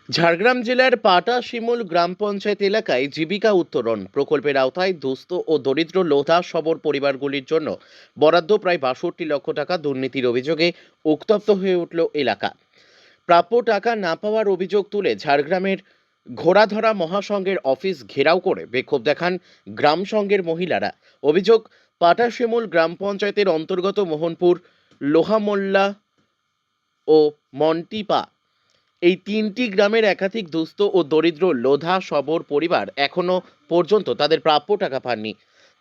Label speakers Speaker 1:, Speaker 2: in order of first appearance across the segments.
Speaker 1: ঝাড়গ্রাম জেলার পাটা শিমুল গ্রাম পঞ্চায়েত এলাকায় জীবিকা উত্তরণ প্রকল্পের আওতায় দুস্থ ও দরিদ্র লোধা সবর পরিবারগুলির জন্য বরাদ্দ প্রায় ৬২ লক্ষ টাকা দুর্নীতির অভিযোগে উত্তপ্ত হয়ে উঠল এলাকা। প্রাপ্য টাকা না পাওয়ার অভিযোগ তুলে ঝাড়গ্রামের ঘোড়াধরা মহাসংঘের অফিস ঘেরাও করে বিক্ষোভ দেখান গ্রাম সংঘের মহিলারা। অভিযোগ, পাটা শিমুল গ্রাম পঞ্চায়েতের অন্তর্গত মোহনপুর, লোহামোল্লা ও মন্টিপা এই তিনটি গ্রামের একাধিক দুস্থ ও দরিদ্র লোধা সবর পরিবার এখনো পর্যন্ত তাদের প্রাপ্য টাকা পাননি।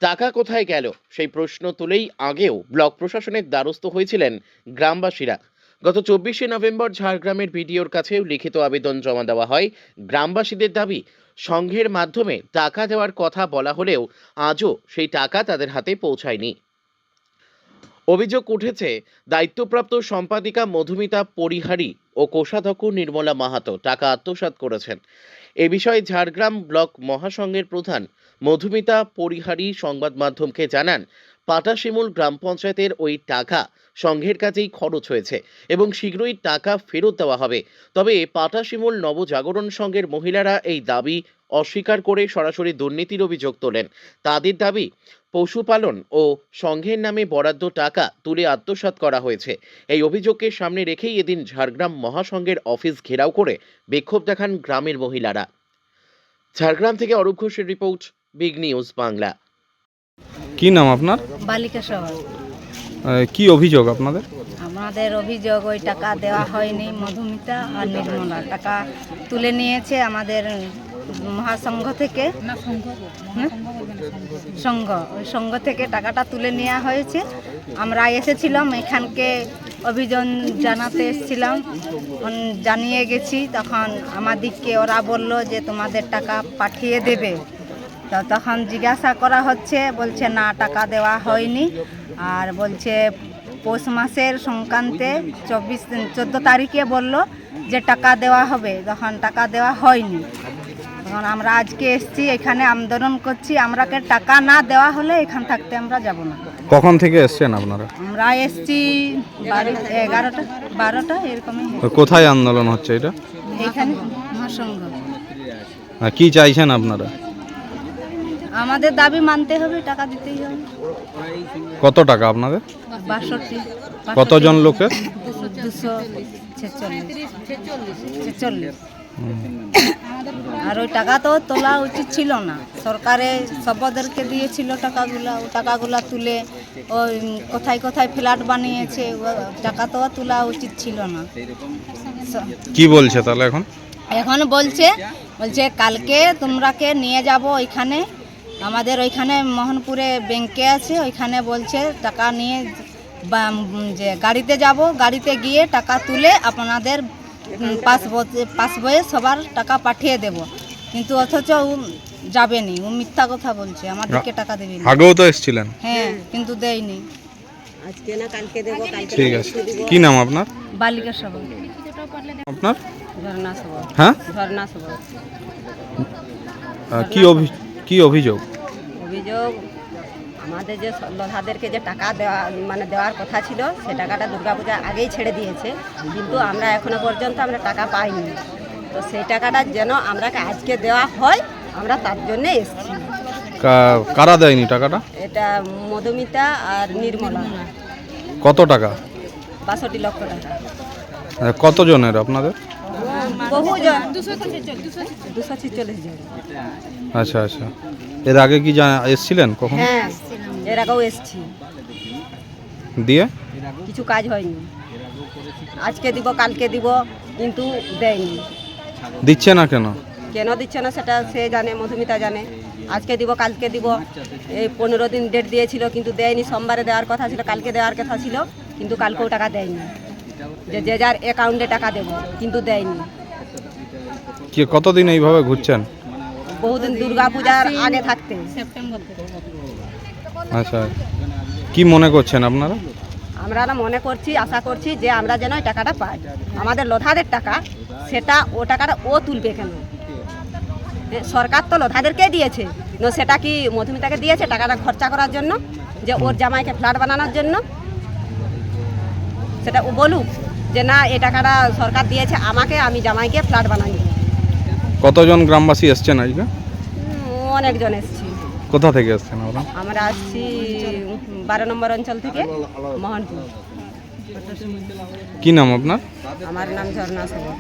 Speaker 1: টাকা কোথায় গেল সেই প্রশ্ন তুলেই আগেও ব্লক প্রশাসনের দ্বারস্থ হয়েছিলেন গ্রামবাসীরা। গত 24শে নভেম্বর ঝাড়গ্রামের বিডিওর কাছেও লিখিত আবেদন জমা দেওয়া হয়। গ্রামবাসীদের দাবি, সংঘের মাধ্যমে টাকা দেওয়ার কথা বলা হলেও আজও সেই টাকা তাদের হাতে পৌঁছায়নি। অভিযোগ উঠেছে, দায়িত্বপ্রাপ্ত সম্পাদিকা মধুমিতা পরিহারী ও কোষাধ্যক্ষ নির্মলা মাহাতো টাকা আত্মসাৎ করেছেন। এ বিষয়ে ঝাড়গ্রাম ব্লক মহাসংঘের প্রধান মধুমিতা পরিহারী সংবাদ মাধ্যমকে জানান, পাটা শিমুল গ্রাম পঞ্চায়েতের ওই টাকা সংঘের কাছেই খরচ হয়েছে এবং শীঘ্রই টাকা ফেরত দেওয়া হবে। তবে পাটা শিমুল নবজাগরণ সংঘের মহিলারা এই দাবি অস্বীকার করে সরাসরি দুর্নীতির অভিযোগ তোলেন। তাদের দাবি, পশুপালন ও সংঘের নামে বরাদ্দ টাকা তুলে আত্মসাৎ করা হয়েছে। এই অভিযোগকে সামনে রেখেই এদিন ঝাড়গ্রাম মহাসংঘের অফিস ঘেরাও করে বিক্ষোভ দেখান গ্রামের মহিলারা। ঝাড়গ্রাম থেকে অরূপ ঘোষের রিপোর্ট, বিগ নিউজ বাংলা।
Speaker 2: কি নাম আপনার?
Speaker 3: বালিকা সভা।
Speaker 2: কি অভিযোগ আপনাদের?
Speaker 3: আমাদের অভিযোগ, ওই টাকা দেওয়া হয়নি। মধুমিতা আর নির্মলা টাকা তুলে নিয়েছে আমাদের মহাসংঘ থেকে, সংঘ, ওই সংঘ থেকে টাকাটা তুলে নেওয়া হয়েছে। আমরা এসেছিলাম এখানকে অভিযোগ জানাতে এসেছিলাম, জানিয়ে গেছি। তখন আমাদেরকে ওরা বলল যে তোমাদের টাকা পাঠিয়ে দেবে। তো তখন জিজ্ঞাসা করা হচ্ছে, বলছে না, টাকা দেওয়া হয়নি। আর বলছে পৌষ মাসের সংক্রান্তে 14 তারিখে বলল যে টাকা দেওয়া হবে, তখন টাকা দেওয়া হয়নি। তখন আমরা আজকে এসেছি, এখানে আন্দোলন করছি। আমরাকে টাকা না দেওয়া হলে এখান থাকতে আমরা যাব না।
Speaker 2: কখন থেকে এসছেন আপনারা?
Speaker 3: আমরা এসেছি 11টা 12টা এরকমই।
Speaker 2: কোথায় আন্দোলন হচ্ছে এটা?
Speaker 3: এখানে মহাসংঘ।
Speaker 2: কি চাইছেন আপনারা?
Speaker 3: আমাদের দাবি মানতে হবে, টাকা দিতেই হবে।
Speaker 2: কত টাকা আপনাদের?
Speaker 3: 62।
Speaker 2: কতজন লোকের?
Speaker 3: 246। আর ওই টাকা তো তোলা উচিত ছিল না। সরকারে সবদেরকে দিয়েছিল টাকাগুলা, ও টাকাগুলা তুলে ওই কোথায় কোথায় ফ্ল্যাট বানিয়েছে, টাকা তো তোলা উচিত ছিল না।
Speaker 2: কি বলছে তাহলে এখন?
Speaker 3: এখন বলছে কালকে তোমরাকে নিয়ে যাব ওইখানে, আমাদের ওইখানে মোহনপুরে ব্যাংকে আছে, ওইখানে বলছে টাকা নিয়ে যে গাড়িতে যাব, গাড়িতে গিয়ে টাকা তুলে আপনাদের পাসবইয়ে সবার টাকা পাঠিয়ে দেব। কিন্তু অথচ ও যাবেনি, ও মিথ্যা কথা বলছে, আমাদেরকে টাকা দেবে।
Speaker 2: আগেও তো এসেছিলেন?
Speaker 3: হ্যাঁ, কিন্তু দেয়নি।
Speaker 4: আজকে না কালকে দেব।
Speaker 2: ঠিক আছে। কি নাম আপনার?
Speaker 3: বালিকা সভা।
Speaker 2: আপনার?
Speaker 4: ঝর্ণা সভা।
Speaker 2: হ্যাঁ,
Speaker 4: ঝর্ণা সভা।
Speaker 2: কি অভিযোগ?
Speaker 4: অভিযোগ, আমাদের যে লোধাদেরকে যে টাকা দেওয়ার কথা ছিল, সে টাকাটা দুর্গাপূজার আগেই ছেড়ে দিয়েছে, কিন্তু আমরা এখনো পর্যন্ত টাকা পাইনি। তো সেই টাকাটা যেন আমরাকে আজকে দেওয়া হয়, আমরা তার জন্য এসেছি।
Speaker 2: কারা দেয়নি টাকাটা?
Speaker 4: এটা মধুমিতা আর নির্মলা।
Speaker 2: কত টাকা?
Speaker 4: 62 লক্ষ টাকা।
Speaker 2: কতজনের আপনাদের?
Speaker 4: বহুজন, 246 জন।
Speaker 2: আচ্ছা আচ্ছা। এর আগে কি এসেছিলেন কখন?
Speaker 4: হ্যাঁ, এর আগেও এসেছি।
Speaker 2: দিয়ে
Speaker 4: কিছু কাজ হয়নি। আজকে দিব, কালকে দিব, কিন্তু দেয়নি।
Speaker 2: দিচ্ছে না কেন?
Speaker 4: কেন দিচ্ছে না সেটা সে জানে, মধুমিতা জানে। আজকে দিব, কালকে দিব, এই 15 দিন ডেট দিয়েছিল, কিন্তু দেয়নি। সোমবারে দেওয়ার কথা ছিল, কালকে দেওয়ার কথা ছিল, কিন্তু কালকেও টাকা দেয়নি। যে যার অ্যাকাউন্টে টাকা দেব, কিন্তু দেয়নি।
Speaker 2: কতদিন এইভাবে ঘুরছেন?
Speaker 4: বহুদিন, দুর্গাপূজার আগে থাকতে।
Speaker 2: আচ্ছা, কি মনে করছেন আপনারা?
Speaker 4: আমরা মনে করছি, আশা করছি যে আমরা যেন ওই টাকাটা পাই। আমাদের লোধাদের টাকা, সেটা ও টাকাটা ও তুলবে কেন? সরকার তো লোধাদেরকে দিয়েছে, সেটা কি মধুমিতাকে দিয়েছে টাকাটা খরচা করার জন্য, যে ওর জামাইকে ফ্ল্যাট বানানোর জন্য? সেটা ও বলুক যে না, এই টাকাটা সরকার দিয়েছে আমাকে, আমি জামাইকে ফ্ল্যাট বানাই।
Speaker 2: কতজন গ্রামবাসী এসছেন আজকে?
Speaker 4: অনেকজন এসছি।
Speaker 2: কোথা থেকে এসছেন ওরা?
Speaker 4: আমরা আসছি 12 নম্বর অঞ্চল থেকে, মোহনপুর।
Speaker 2: কি নাম আপনার?
Speaker 4: আমার নাম ঝর্ণা সেবক।